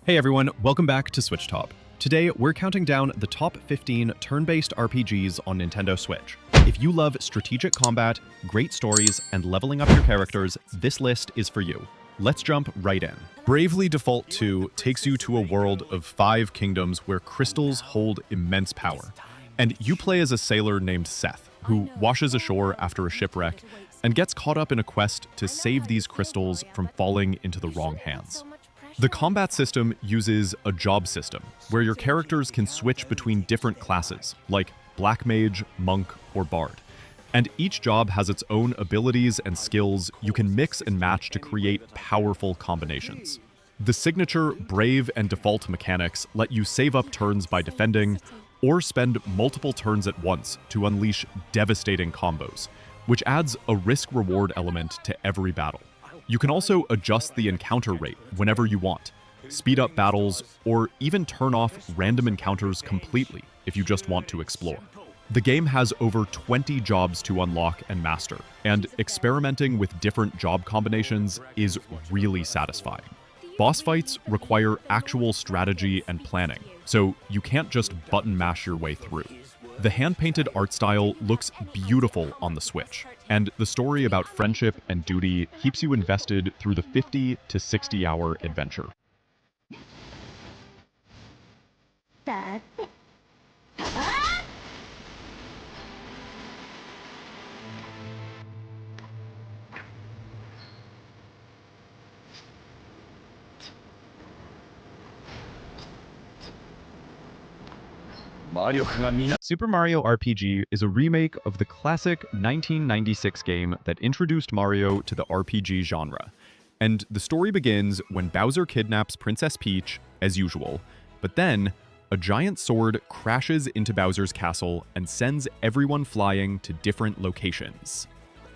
Hey everyone, welcome back to SwitchTop. Today, we're counting down the top 15 turn-based RPGs on Nintendo Switch. If you love strategic combat, great stories, and leveling up your characters, this list is for you. Let's jump right in. Bravely Default 2 takes you to a world of 5 kingdoms where crystals hold immense power. And you play as a sailor named Seth, who washes ashore after a shipwreck and gets caught up in a quest to save these crystals from falling into the wrong hands. The combat system uses a job system, where your characters can switch between different classes, like Black Mage, Monk, or Bard. And each job has its own abilities and skills you can mix and match to create powerful combinations. The signature Brave and Default mechanics let you save up turns by defending, or spend multiple turns at once to unleash devastating combos, which adds a risk-reward element to every battle. You can also adjust the encounter rate whenever you want, speed up battles, or even turn off random encounters completely if you just want to explore. The game has over 20 jobs to unlock and master, and experimenting with different job combinations is really satisfying. Boss fights require actual strategy and planning, so you can't just button mash your way through. The hand-painted art style looks beautiful on the Switch, and the story about friendship and duty keeps you invested through the 50 to 60-hour adventure. Dad. Super Mario RPG is a remake of the classic 1996 game that introduced Mario to the RPG genre. And the story begins when Bowser kidnaps Princess Peach, as usual, but then a giant sword crashes into Bowser's castle and sends everyone flying to different locations.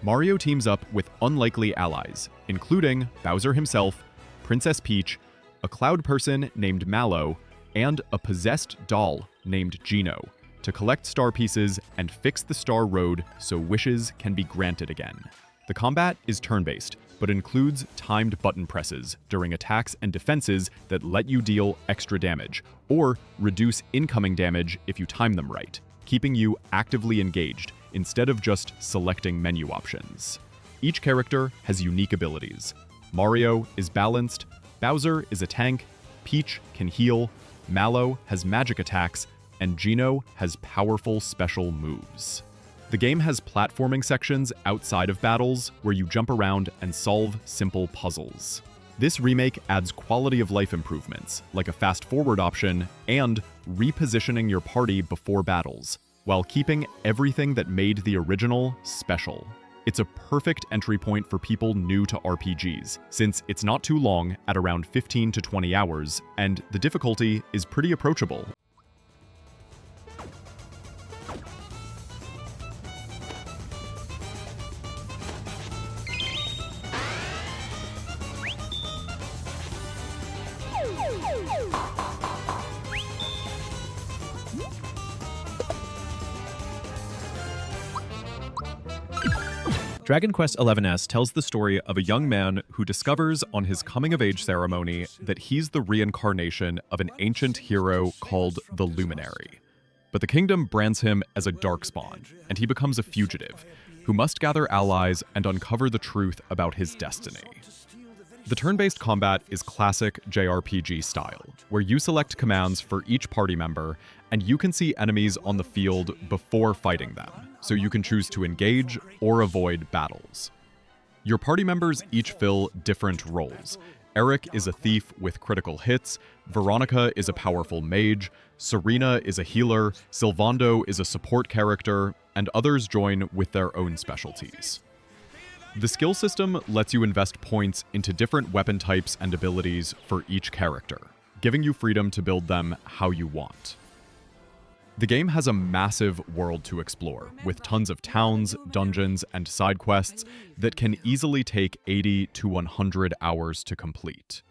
Mario teams up with unlikely allies, including Bowser himself, Princess Peach, a cloud person named Mallow, and a possessed doll named Geno, to collect star pieces and fix the Star Road so wishes can be granted again. The combat is turn-based, but includes timed button presses during attacks and defenses that let you deal extra damage, or reduce incoming damage if you time them right, keeping you actively engaged instead of just selecting menu options. Each character has unique abilities. Mario is balanced, Bowser is a tank, Peach can heal, Mallow has magic attacks, and Geno has powerful special moves. The game has platforming sections outside of battles where you jump around and solve simple puzzles. This remake adds quality of life improvements, like a fast-forward option and repositioning your party before battles, while keeping everything that made the original special. It's a perfect entry point for people new to RPGs, since it's not too long at around 15 to 20 hours, and the difficulty is pretty approachable. Dragon Quest XI's tells the story of a young man who discovers on his coming-of-age ceremony that he's the reincarnation of an ancient hero called the Luminary. But the kingdom brands him as a darkspawn, and he becomes a fugitive, who must gather allies and uncover the truth about his destiny. The turn-based combat is classic JRPG style, where you select commands for each party member, and you can see enemies on the field before fighting them, so you can choose to engage or avoid battles. Your party members each fill different roles. Eric is a thief with critical hits, Veronica is a powerful mage, Serena is a healer, Sylvando is a support character, and others join with their own specialties. The skill system lets you invest points into different weapon types and abilities for each character, giving you freedom to build them how you want. The game has a massive world to explore, with tons of towns, dungeons, and side quests that can easily take 80 to 100 hours to complete.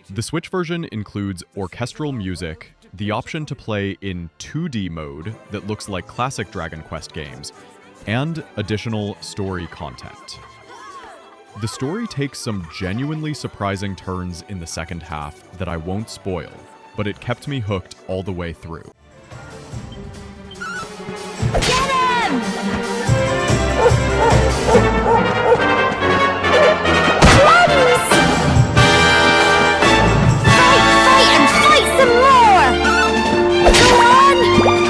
The Switch version includes orchestral music, the option to play in 2D mode that looks like classic Dragon Quest games, and additional story content. The story takes some genuinely surprising turns in the second half that I won't spoil, but it kept me hooked all the way through. Get him! Plums! Fight, and fight some more! Go on!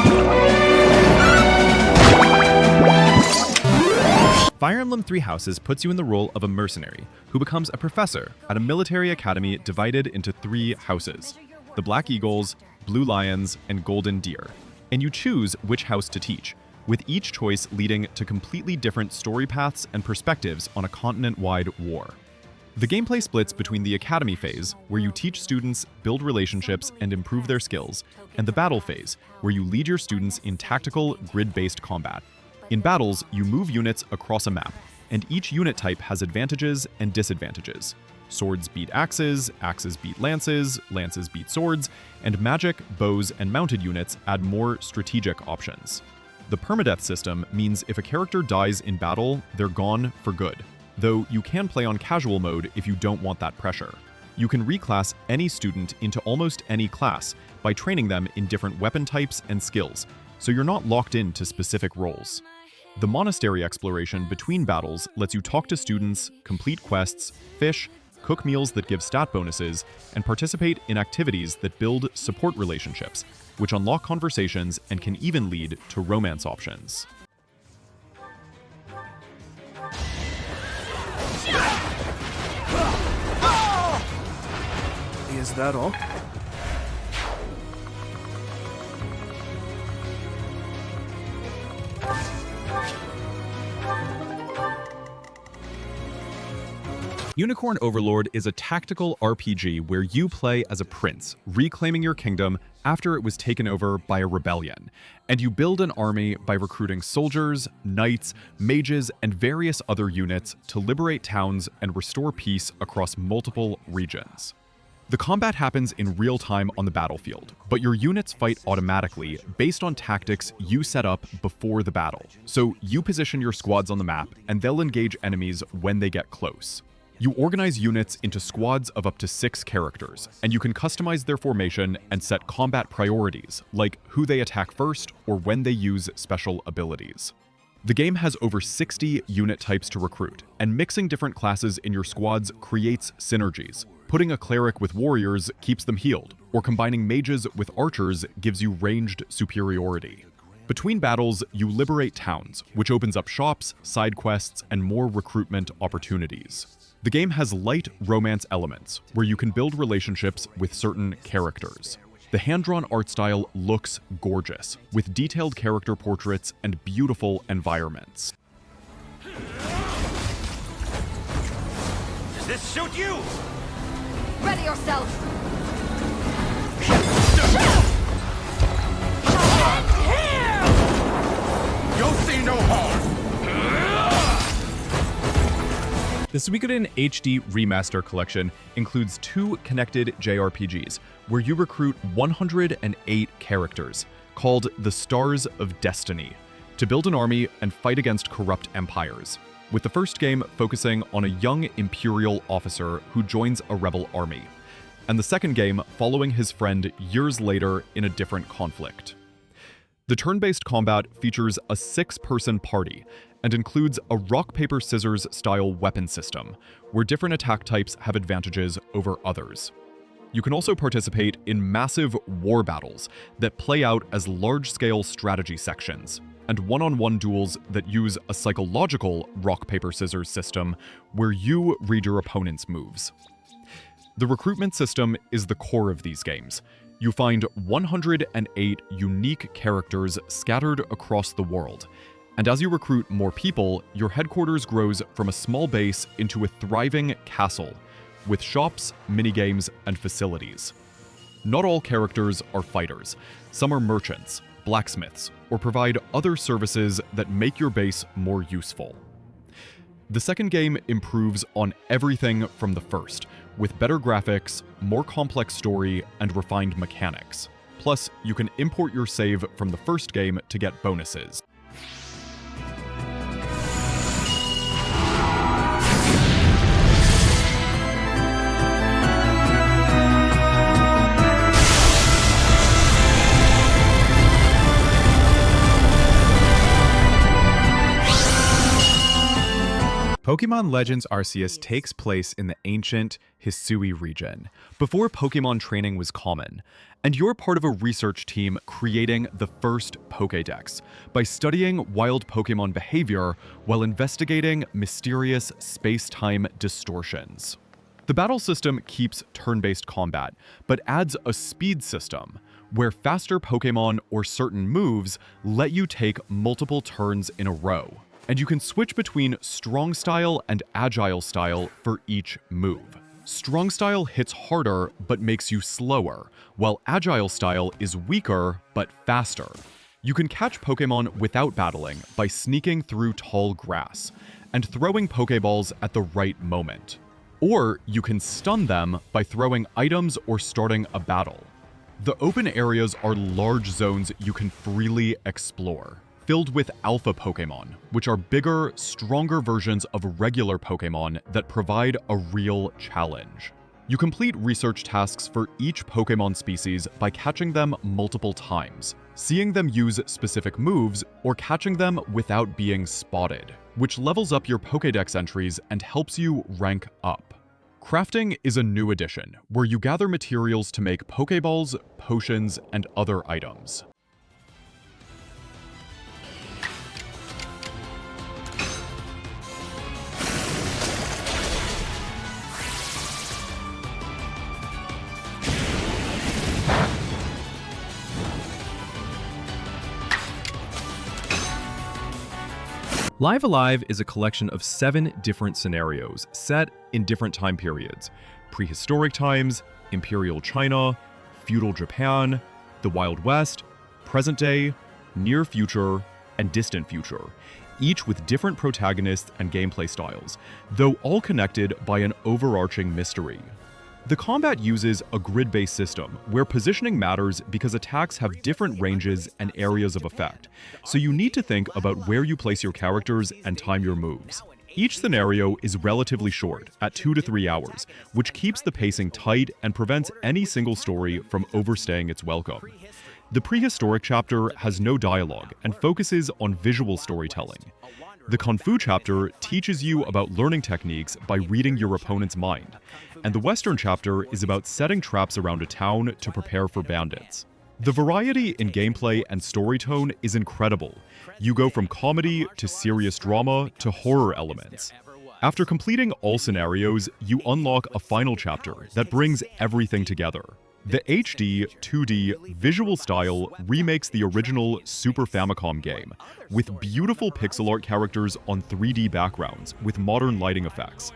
Fire Emblem Three Houses puts you in the role of a mercenary who becomes a professor at a military academy divided into 3 houses: the Black Eagles, Blue Lions, and Golden Deer. And you choose which house to teach, with each choice leading to completely different story paths and perspectives on a continent-wide war. The gameplay splits between the academy phase, where you teach students, build relationships, and improve their skills, and the battle phase, where you lead your students in tactical, grid-based combat. In battles, you move units across a map, and each unit type has advantages and disadvantages. Swords beat axes, axes beat lances, lances beat swords, and magic, bows, and mounted units add more strategic options. The permadeath system means if a character dies in battle, they're gone for good, though you can play on casual mode if you don't want that pressure. You can reclass any student into almost any class by training them in different weapon types and skills, so you're not locked into specific roles. The monastery exploration between battles lets you talk to students, complete quests, fish, cook meals that give stat bonuses, and participate in activities that build support relationships, which unlock conversations and can even lead to romance options. Is that all? Unicorn Overlord is a tactical RPG where you play as a prince, reclaiming your kingdom after it was taken over by a rebellion. And you build an army by recruiting soldiers, knights, mages, and various other units to liberate towns and restore peace across multiple regions. The combat happens in real time on the battlefield, but your units fight automatically based on tactics you set up before the battle. So you position your squads on the map, and they'll engage enemies when they get close. You organize units into squads of up to 6 characters, and you can customize their formation and set combat priorities, like who they attack first or when they use special abilities. The game has over 60 unit types to recruit, and mixing different classes in your squads creates synergies. Putting a cleric with warriors keeps them healed, or combining mages with archers gives you ranged superiority. Between battles, you liberate towns, which opens up shops, side quests, and more recruitment opportunities. The game has light romance elements, where you can build relationships with certain characters. The hand-drawn art style looks gorgeous, with detailed character portraits and beautiful environments. Does this suit you? Ready yourself! You'll see no harm! The Suikoden HD Remaster collection includes 2 connected JRPGs, where you recruit 108 characters, called the Stars of Destiny, to build an army and fight against corrupt empires, with the first game focusing on a young Imperial officer who joins a rebel army, and the second game following his friend years later in a different conflict. The turn-based combat features a 6-person party and includes a rock-paper-scissors style weapon system, where different attack types have advantages over others. You can also participate in massive war battles that play out as large-scale strategy sections, and one-on-one duels that use a psychological rock-paper-scissors system where you read your opponent's moves. The recruitment system is the core of these games. You find 108 unique characters scattered across the world, and as you recruit more people, your headquarters grows from a small base into a thriving castle, with shops, minigames, and facilities. Not all characters are fighters. Some are merchants, blacksmiths, or provide other services that make your base more useful. The second game improves on everything from the first, with better graphics, more complex story, and refined mechanics. Plus, you can import your save from the first game to get bonuses. Pokemon Legends Arceus takes place in the ancient Hisui region, before Pokemon training was common, and you're part of a research team creating the first Pokédex by studying wild Pokemon behavior while investigating mysterious space-time distortions. The battle system keeps turn-based combat, but adds a speed system, where faster Pokemon or certain moves let you take multiple turns in a row. And you can switch between strong style and agile style for each move. Strong style hits harder but makes you slower, while agile style is weaker but faster. You can catch Pokemon without battling by sneaking through tall grass and throwing Pokeballs at the right moment. Or you can stun them by throwing items or starting a battle. The open areas are large zones you can freely explore, filled with alpha Pokemon, which are bigger, stronger versions of regular Pokemon that provide a real challenge. You complete research tasks for each Pokemon species by catching them multiple times, seeing them use specific moves, or catching them without being spotted, which levels up your Pokédex entries and helps you rank up. Crafting is a new addition, where you gather materials to make Pokeballs, potions, and other items. Live Alive is a collection of 7 different scenarios set in different time periods: prehistoric times, Imperial China, feudal Japan, the Wild West, present day, near future, and distant future, each with different protagonists and gameplay styles, though all connected by an overarching mystery. The combat uses a grid-based system, where positioning matters because attacks have different ranges and areas of effect, so you need to think about where you place your characters and time your moves. Each scenario is relatively short, at 2 to 3 hours, which keeps the pacing tight and prevents any single story from overstaying its welcome. The prehistoric chapter has no dialogue and focuses on visual storytelling. The Kung Fu chapter teaches you about learning techniques by reading your opponent's mind, and the Western chapter is about setting traps around a town to prepare for bandits. The variety in gameplay and story tone is incredible. You go from comedy to serious drama to horror elements. After completing all scenarios, you unlock a final chapter that brings everything together. The HD 2D visual style remakes the original Super Famicom game, with beautiful pixel art characters on 3D backgrounds with modern lighting effects.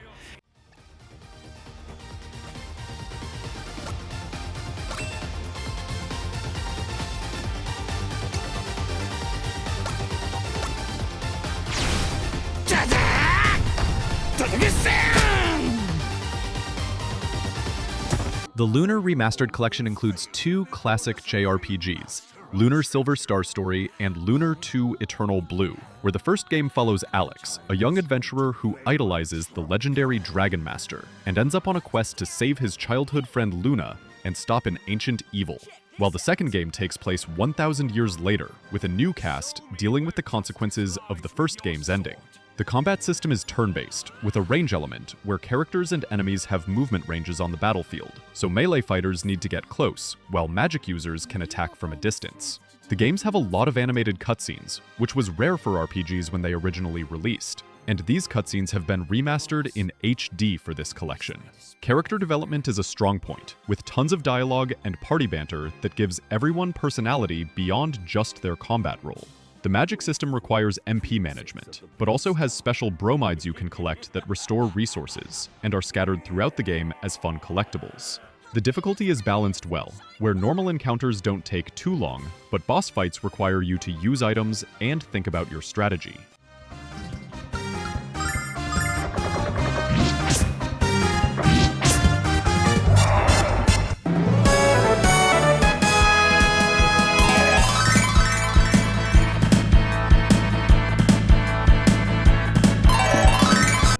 The Lunar Remastered collection includes 2 classic JRPGs, Lunar Silver Star Story and Lunar 2 Eternal Blue, where the first game follows Alex, a young adventurer who idolizes the legendary Dragon Master, and ends up on a quest to save his childhood friend Luna and stop an ancient evil. While the second game takes place 1,000 years later, with a new cast dealing with the consequences of the first game's ending. The combat system is turn-based, with a range element where characters and enemies have movement ranges on the battlefield, so melee fighters need to get close, while magic users can attack from a distance. The games have a lot of animated cutscenes, which was rare for RPGs when they originally released, and these cutscenes have been remastered in HD for this collection. Character development is a strong point, with tons of dialogue and party banter that gives everyone personality beyond just their combat role. The magic system requires MP management, but also has special bromides you can collect that restore resources, and are scattered throughout the game as fun collectibles. The difficulty is balanced well, where normal encounters don't take too long, but boss fights require you to use items and think about your strategy.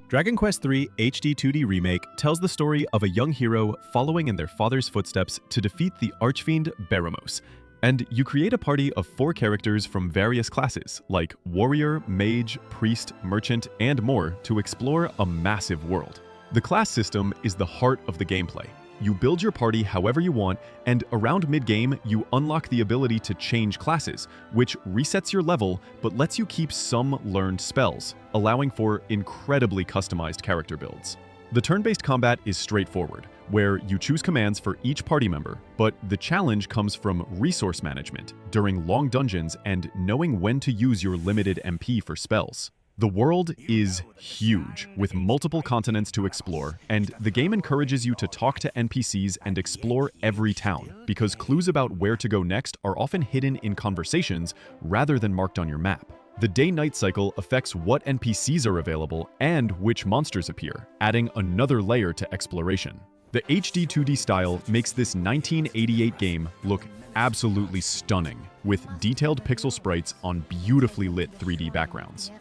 Dragon Quest III HD 2D Remake tells the story of a young hero following in their father's footsteps to defeat the archfiend Baramos, And you create a party of 4 characters from various classes, like warrior, mage, priest, merchant, and more, to explore a massive world. The class system is the heart of the gameplay. You build your party however you want, and around mid-game, you unlock the ability to change classes, which resets your level but lets you keep some learned spells, allowing for incredibly customized character builds. The turn-based combat is straightforward, where you choose commands for each party member, but the challenge comes from resource management during long dungeons and knowing when to use your limited MP for spells. The world is huge, with multiple continents to explore, and the game encourages you to talk to NPCs and explore every town, because clues about where to go next are often hidden in conversations rather than marked on your map. The day-night cycle affects what NPCs are available and which monsters appear, adding another layer to exploration. The HD 2D style makes this 1988 game look absolutely stunning, with detailed pixel sprites on beautifully lit 3D backgrounds.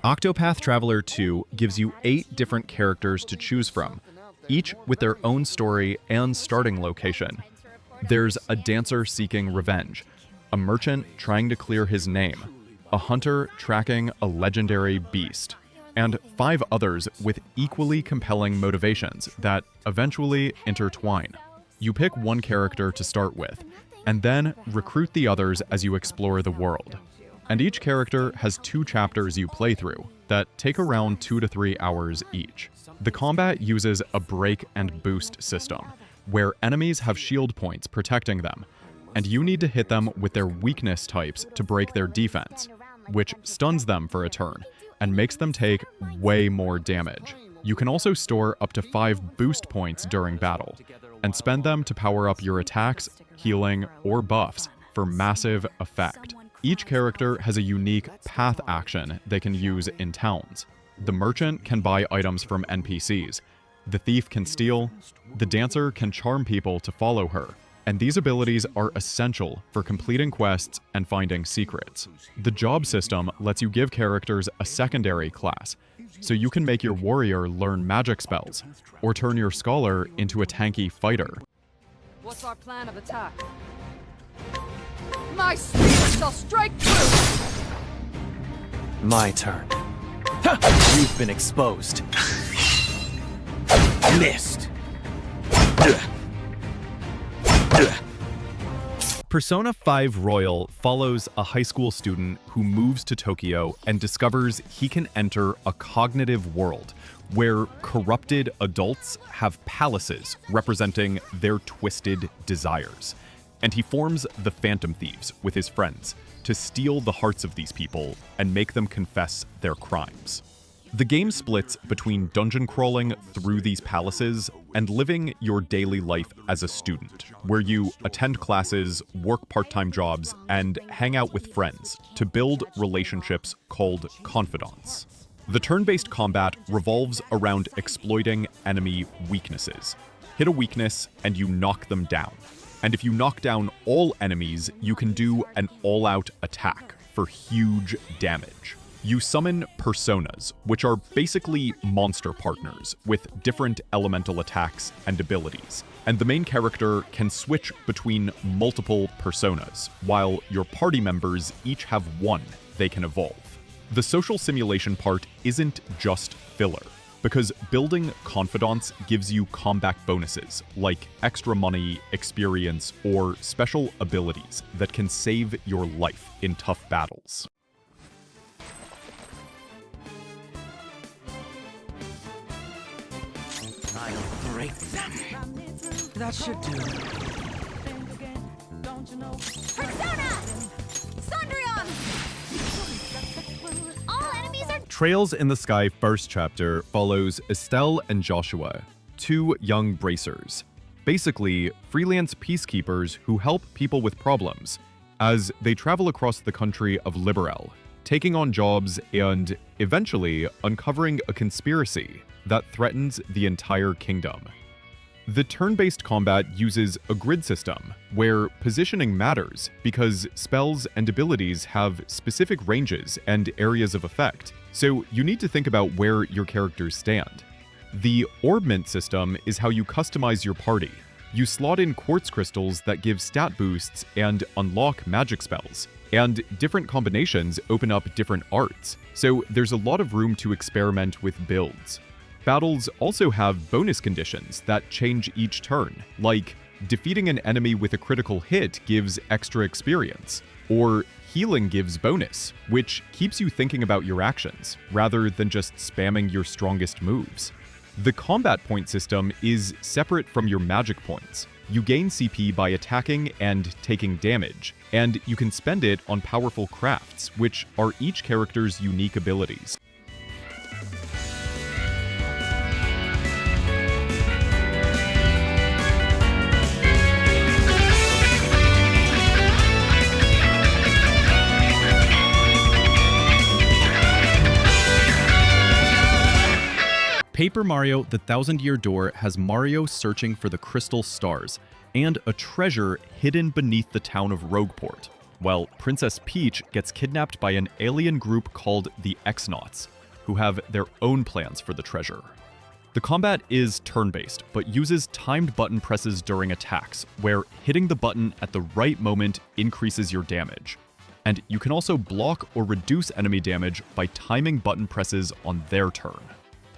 Octopath Traveler 2 gives you 8 different characters to choose from, each with their own story and starting location. There's a dancer seeking revenge, a merchant trying to clear his name, a hunter tracking a legendary beast, and 5 others with equally compelling motivations that eventually intertwine. You pick one character to start with, and then recruit the others as you explore the world. And each character has 2 chapters you play through that take around 2 to 3 hours each. The combat uses a break and boost system, where enemies have shield points protecting them, and you need to hit them with their weakness types to break their defense, which stuns them for a turn and makes them take way more damage. You can also store up to 5 boost points during battle, and spend them to power up your attacks, healing, or buffs for massive effect. Each character has a unique path action they can use in towns. The merchant can buy items from NPCs, the thief can steal, the dancer can charm people to follow her, and these abilities are essential for completing quests and finding secrets. The job system lets you give characters a secondary class, so you can make your warrior learn magic spells, or turn your scholar into a tanky fighter. What's our plan of attack? My spear shall strike through! My turn. You've been exposed. Missed. Persona 5 Royal follows a high school student who moves to Tokyo and discovers he can enter a cognitive world where corrupted adults have palaces representing their twisted desires. And he forms the Phantom Thieves with his friends to steal the hearts of these people and make them confess their crimes. The game splits between dungeon crawling through these palaces and living your daily life as a student, where you attend classes, work part-time jobs, and hang out with friends to build relationships called confidants. The turn-based combat revolves around exploiting enemy weaknesses. Hit a weakness and you knock them down. And if you knock down all enemies, you can do an all-out attack for huge damage. You summon personas, which are basically monster partners with different elemental attacks and abilities. And the main character can switch between multiple personas, while your party members each have one they can evolve. The social simulation part isn't just filler, because building confidants gives you combat bonuses like extra money, experience, or special abilities that can save your life in tough battles. I'll break them. That should do. Persona! Sondrion! All enemies are... Trails in the Sky first chapter follows Estelle and Joshua, 2 young bracers, basically freelance peacekeepers who help people with problems as they travel across the country of Liberel, taking on jobs and eventually uncovering a conspiracy that threatens the entire kingdom. The turn-based combat uses a grid system, where positioning matters because spells and abilities have specific ranges and areas of effect, so you need to think about where your characters stand. The orbment system is how you customize your party. You slot in quartz crystals that give stat boosts and unlock magic spells, and different combinations open up different arts, so there's a lot of room to experiment with builds. Battles also have bonus conditions that change each turn, like defeating an enemy with a critical hit gives extra experience, or healing gives bonus, which keeps you thinking about your actions, rather than just spamming your strongest moves. The combat point system is separate from your magic points. You gain CP by attacking and taking damage, and you can spend it on powerful crafts, which are each character's unique abilities. Paper Mario: The Thousand-Year Door has Mario searching for the crystal stars, and a treasure hidden beneath the town of Rogueport, while Princess Peach gets kidnapped by an alien group called the X-Nauts, who have their own plans for the treasure. The combat is turn-based, but uses timed button presses during attacks, where hitting the button at the right moment increases your damage. And you can also block or reduce enemy damage by timing button presses on their turn.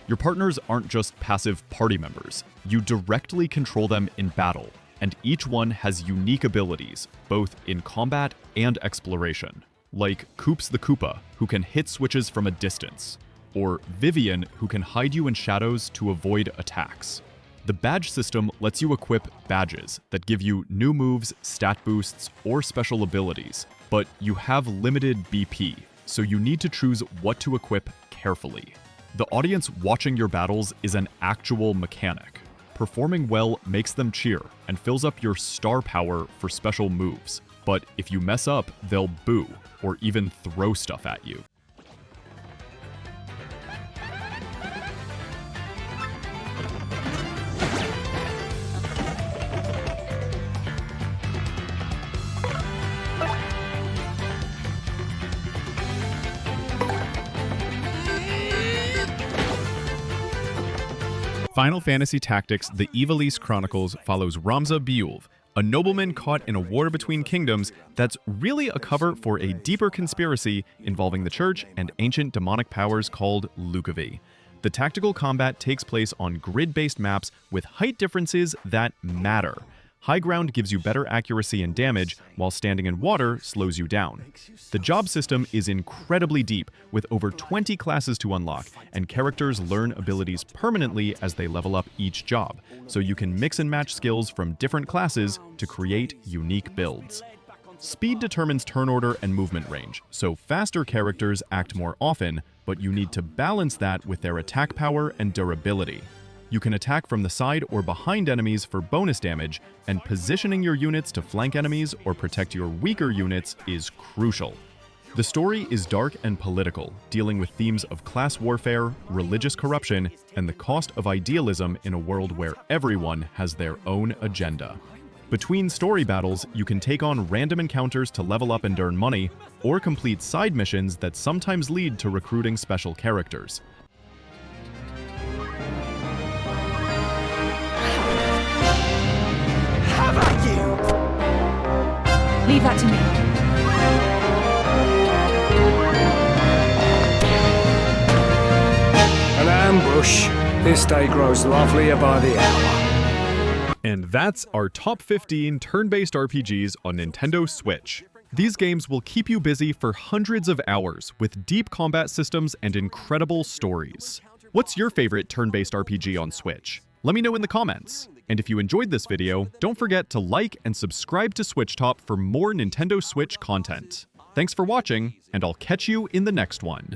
Your partners aren't just passive party members. You directly control them in battle, and each one has unique abilities, both in combat and exploration, like Koops the Koopa, who can hit switches from a distance, or Vivian, who can hide you in shadows to avoid attacks. The badge system lets you equip badges that give you new moves, stat boosts, or special abilities, but you have limited BP, so you need to choose what to equip carefully. The audience watching your battles is an actual mechanic. Performing well makes them cheer and fills up your star power for special moves. But if you mess up, they'll boo or even throw stuff at you. Final Fantasy Tactics: The Ivalice Chronicles follows Ramza Biulv, a nobleman caught in a war between kingdoms that's really a cover for a deeper conspiracy involving the church and ancient demonic powers called Lukavi. The tactical combat takes place on grid-based maps with height differences that matter. High ground gives you better accuracy and damage, while standing in water slows you down. The job system is incredibly deep, with over 20 classes to unlock, and characters learn abilities permanently as they level up each job, so you can mix and match skills from different classes to create unique builds. Speed determines turn order and movement range, so faster characters act more often, but you need to balance that with their attack power and durability. You can attack from the side or behind enemies for bonus damage, and positioning your units to flank enemies or protect your weaker units is crucial. The story is dark and political, dealing with themes of class warfare, religious corruption, and the cost of idealism in a world where everyone has their own agenda. Between story battles, you can take on random encounters to level up and earn money, or complete side missions that sometimes lead to recruiting special characters. Leave that to me. An ambush. This day grows lovelier by the hour. And that's our top 15 turn-based RPGs on Nintendo Switch. These games will keep you busy for hundreds of hours with deep combat systems and incredible stories. What's your favorite turn-based RPG on Switch? Let me know in the comments. And if you enjoyed this video, don't forget to like and subscribe to SwitchTop for more Nintendo Switch content. Thanks for watching, and I'll catch you in the next one.